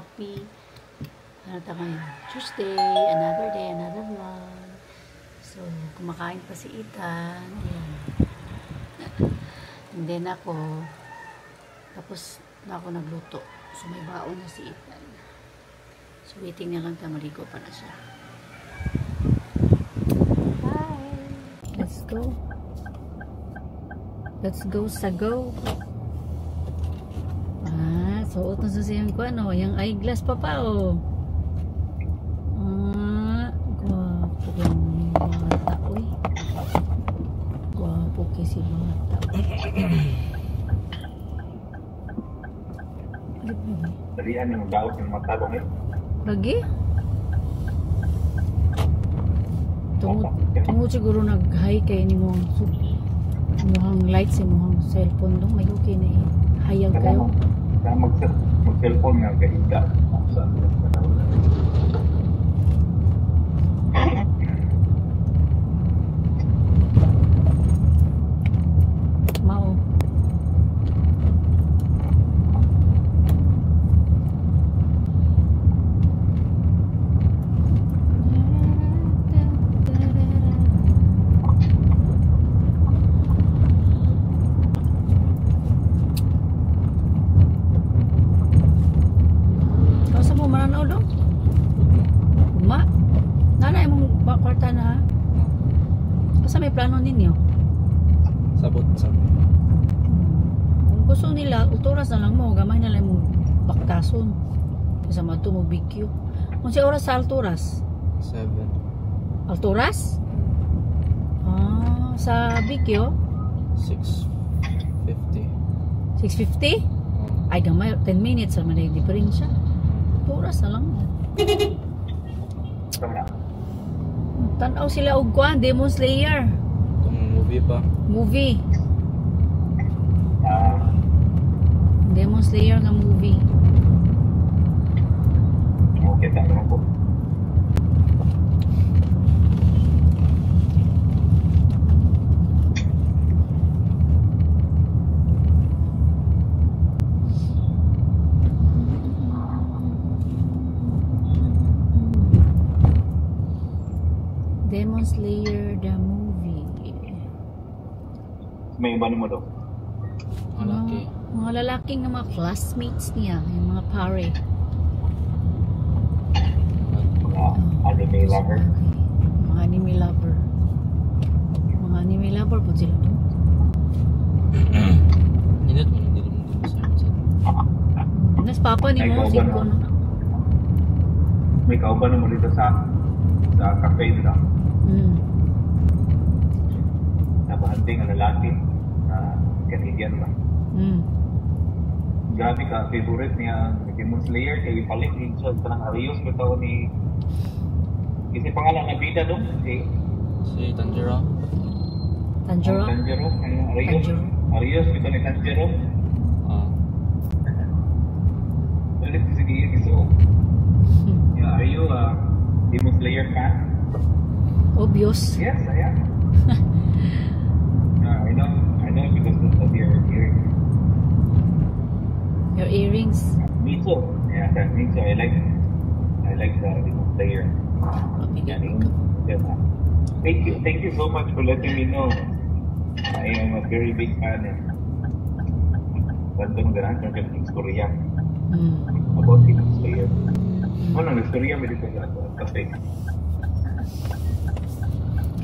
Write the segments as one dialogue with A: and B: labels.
A: happy. Ano tayo? Tuesday, another day, another vlog. So, kumakain pa si Ethan. Ayan. And then ako, tapos na ako nagluto. So, may baon na si Ethan. So, waiting na lang tayo, maligo pa na siya. Hi! Let's go. Let's go sa go. Suot na sa siyang ko, ano, yung eyeglass pa pa, oh. Gwapo yung bata, uy. Gwapo kasi bata.
B: Dalian yung daot ng matabong eh.
A: Lagi? Tungod siguro nag-high kayo ni mo muhang lights sa muhang cellphone dong. May okay na eh. Hayag kayo.
B: Mag-cellphone nga kahita.
A: Mao. May plano ninyo?
C: Sabot.
A: Kung gusto nila, utoras na lang mo, gamay na lang mo baktason. Kasi mato mo bigyo. Kung si oras sa Alturas?
C: 7.
A: Alturas? Sa bigyo?
C: 6:50.
A: 6:50? Ay, gamay, 10 minutes naman na yung diferensya. Oras na lang mo. Tanaw sila og kuan, Demon Slayer.
C: Itong movie pa.
A: Movie. Demon Slayer nga movie.
B: Okay, tama po.
A: Demon Slayer the movie.
B: May iba mo daw.
C: Mga laki.
A: Mga lalaking nga mga classmates niya, yung mga pare.
B: Mga anime lover.
A: Mga anime lover. Mga anime lover po sila doon.
C: Init mo, hindi mo sa
A: Nas papa ni mo, singko na.
B: May kauban mo dito sa cafe nila. Nabahanting ang lalaki na Canadian ba? Grabe ka, favorite niya Demon Slayer kay palit din siya tanang Arios bitaw ni kasi pangalan na bida dong
C: si Tanjiro.
A: Tanjiro?
B: Arios bitaw ni Tanjiro. Palit sige yun so. Yeah, are you Demon Slayer fan?
A: Obvious.
B: Yes, I am. I know because of your earrings.
A: Your earrings?
B: Me too. Yeah, me too. I like the Demon Slayer. Thank you so much for letting me know. I am a very big fan. Bandang garan ng istorya about Demon Slayer. Ano istorya mo dito sa cafe?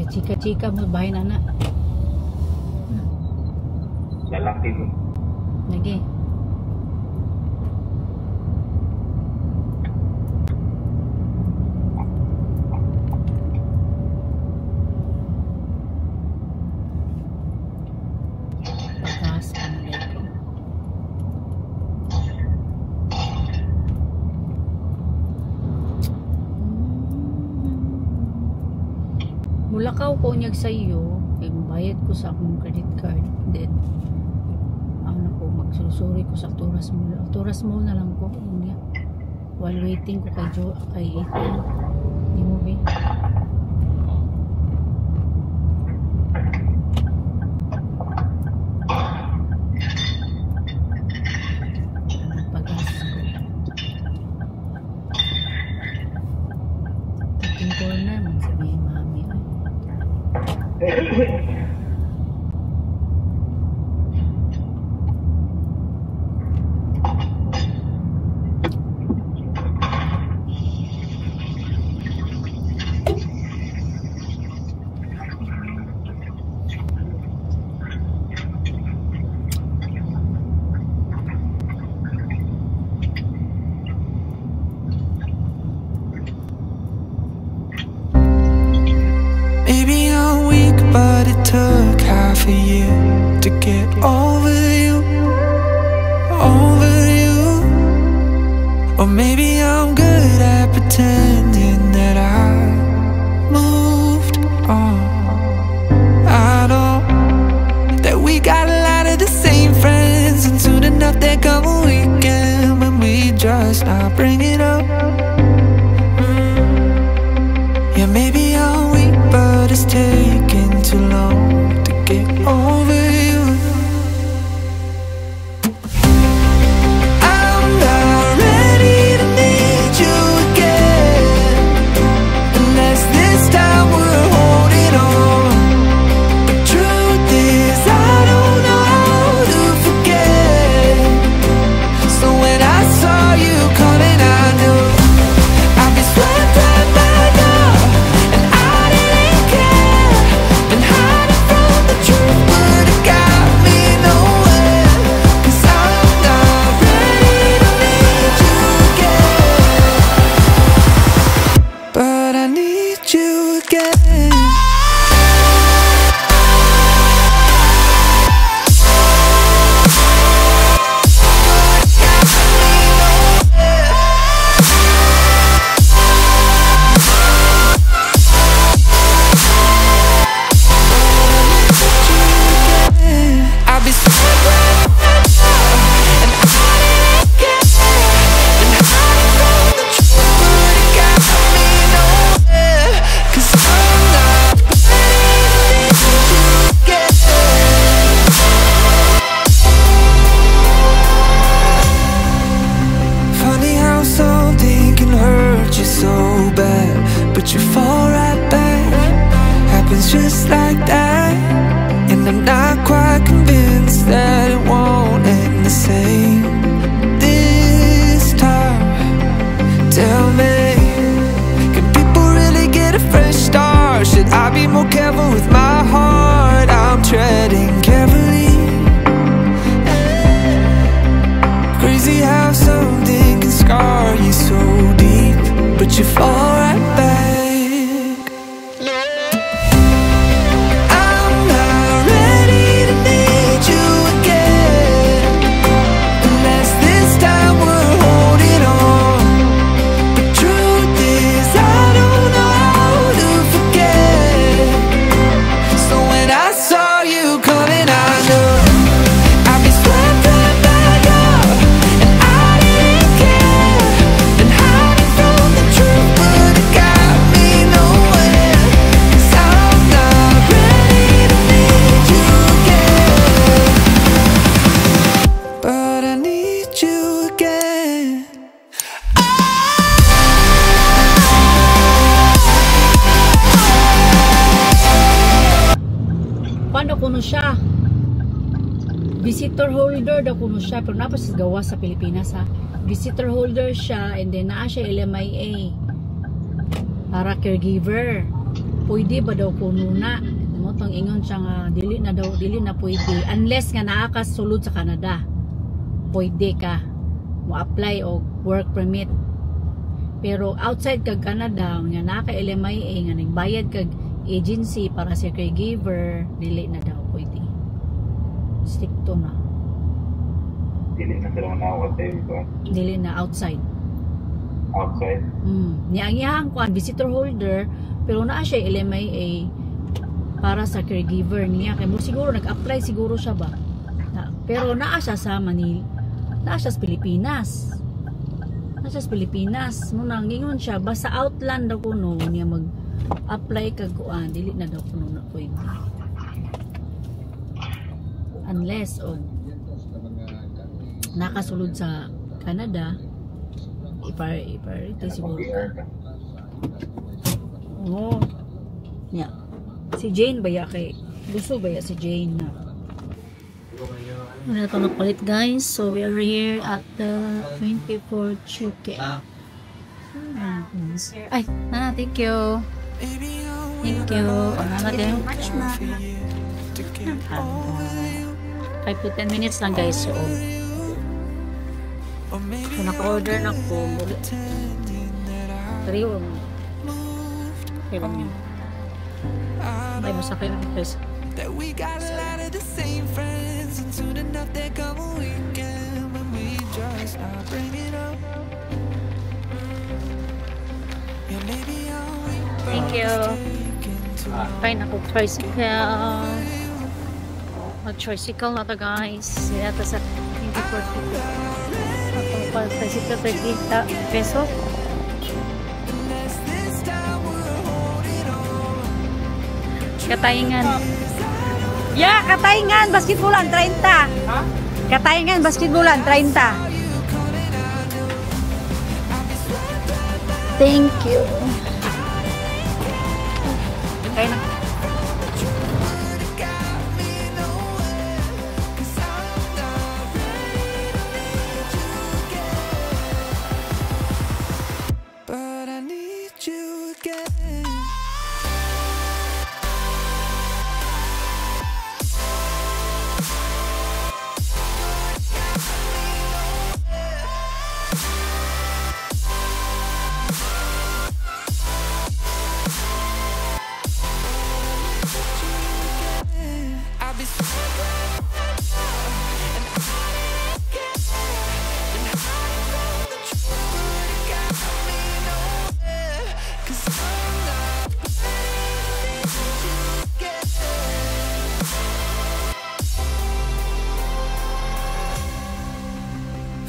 A: Chika-chika mo bahay na na.
B: Lalaki ko.
A: Lagi. Pagkas pa na dito. Mulakaw ko niyag sa iyo, bayad ko sa akong credit card. Then, magsusuri ko sa Alturas Mall. Alturas Mall na lang ko. While waiting ko kay Ethan. Di mo ba?
D: Maybe I'm weak, but it took half a year to get over you, over you. Or maybe I'm good at pretending that I moved on. I know that we got a lot of the same friends, and soon enough there come a weekend when we just not bring it up. Yeah, maybe I'm weak, but it's taking too long to get over you. I'm not ready to need you again, unless this time we're holding on. The truth is I don't know how to forget. So when I saw you coming, I knew I'd be swept right back up. And I didn't care, been hiding from the truth, but it got me nowhere. 'Cause I'm not ready to need you again, but I need you again. I'll be swept right back up, and I didn't care, been hiding from the truth, but it got me nowhere. 'Cause I'm not ready to need you again. Funny how something can hurt you so bad, but you fall right back. Happens just like that. And I'm not quite convinced that it won't end the same this time. Tell me, can people really get a fresh start? Should I be more careful with my heart? I'm treading carefully. Crazy how something can scar you so deep, but you fall right back. I'm not ready to need you again, unless this time we're holding on. The truth is I don't know how to forget. So when I saw you coming, I knew I'd be swept right back up. And I didn't care, been hiding from the truth, but it got me nowhere. 'Cause I'm not ready to need you again, but I need you again.
A: Paano kuno siya? Visitor holder daw kuno siya, pero napa siya gawa sa Pilipinas ha. Visitor holder siya, and then naa siya LMIA para caregiver. Pwede ba daw kuno na? Mo tong ingon siya nga dili na daw, dili na pwede unless nga naa ka sulod sa Canada. Pwede ka mo apply og work permit. Pero outside kag Canada nga naa ka LMIA nga nagbayad kag agency para sa caregiver, dili na daw pwede. Stricto na.
B: Dili na sila manawag tayo ito.
A: Dili na outside.
B: Outside.
A: Niyang kuan visitor holder, pero naa siya LMIA para sa caregiver niya. Kaya mo siguro nag-apply siguro siya ba. Pero naa siya sa Manila. Naa siya sa Pilipinas. Naa siya sa Pilipinas. Mo nangingon siya basta outland daw kuno niya mag-apply kag kuan, dili na daw kuno na pwede. Unless nakasulod sa Canada, ipar ito siguro ka. Oo. Yeah. Si Jane ba ya kay gusto ba ya si Jane na. Wala ito nagpalit guys. So we are here at the 24 Chuke. Ay, thank you. Thank you. Thank you much ma. 5 to 10 minutes lang guys. So naka-order na ko. Tariyo. Kaya lang yun. Ay, masakay lang guys.
D: That we got a lot of the same friends, and soon enough there come a weekend when we just not bring it up. Yeah, maybe
A: Thank you. Fine ako tricycle. Mag-tricycle na to guys. Yata sa 24 people. Ako tricycle 30 peso. Kataingan. Ya, kataingan basketbolan 30. Kataingan basketbolan 30. Thank you. Okay na.
D: but I need you again. I'll be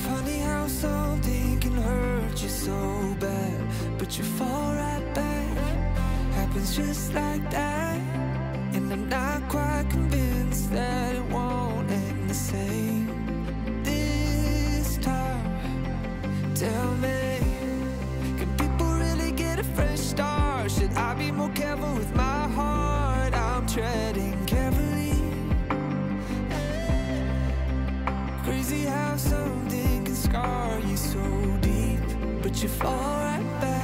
D: funny how something can hurt you so bad, but you fall right back. Happens just like that. And I'm not quite convinced that it won't end the same this time. Tell me, can people really get a fresh start? Should I be more careful with my heart? I'm treading carefully. Crazy how something can scar you so deep, but you fall right back.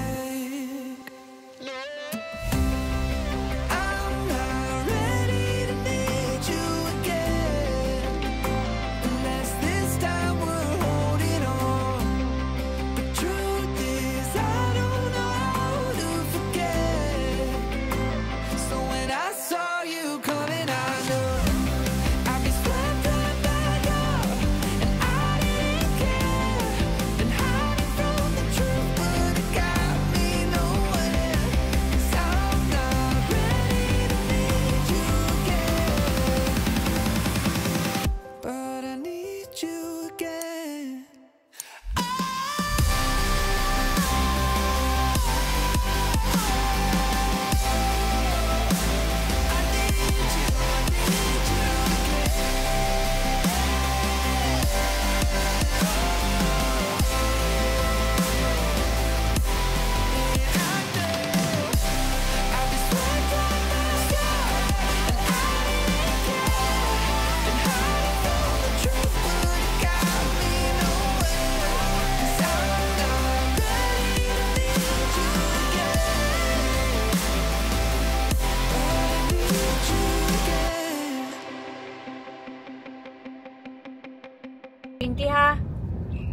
A: Ha.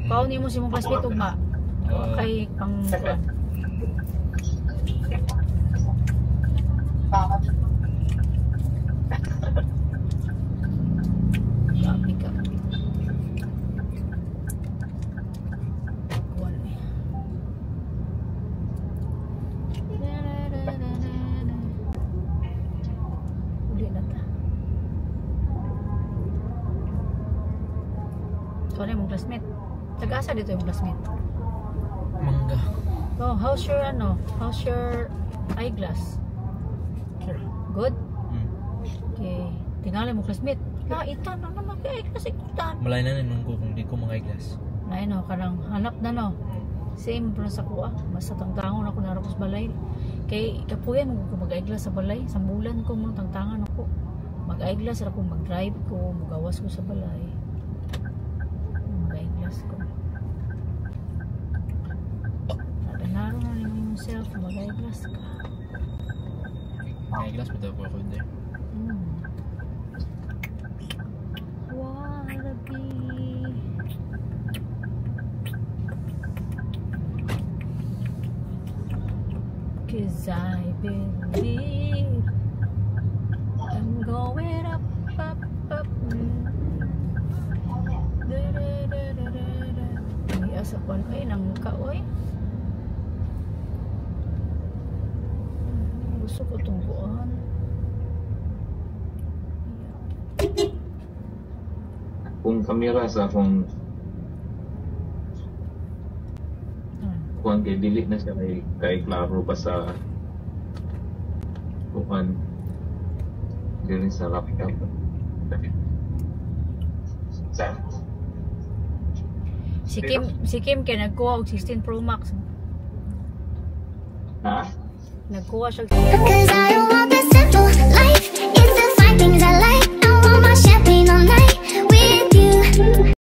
A: Kaon mo si mong classmate ugma. Kay pang Sorry, mong classmate. Taga-asa dito yung classmate.
C: Mangga.
A: Oh, how's your eyeglass? Good? Okay. Tingali mo classmate. Itan na naman kay eyeglass. Itan.
C: Malay na nung kung di ko mag-eyeglass.
A: Nay no, kanang hanap na no. Same pero sa kuha. Basta tangtangon ako narapos balay. Kay kapuyan mo ko mag-aiglas sa balay. Sambulan ko mo tangtangan ako. Mag-aiglas ra ko, mag-drive ko, magawas ko sa balay. Mag-aiglas ko. Naranaro na naman yung self, mag-aiglas ka.
C: Mga glass, madaw ko ako hindi.
A: Wallaby. Cause I believe I'm going up, up, up. Ay, asa ko ay nang kaoy. Gusto ko itong buwan.
B: Kung kamera sa akong kuan kay dili na siya kay klaro pa sa kuan dili sa laptop.
A: Si Kim kay nagkuha og 16 Pro Max.
B: Ha?
A: Nagkuha siya.
D: Cause I don't want this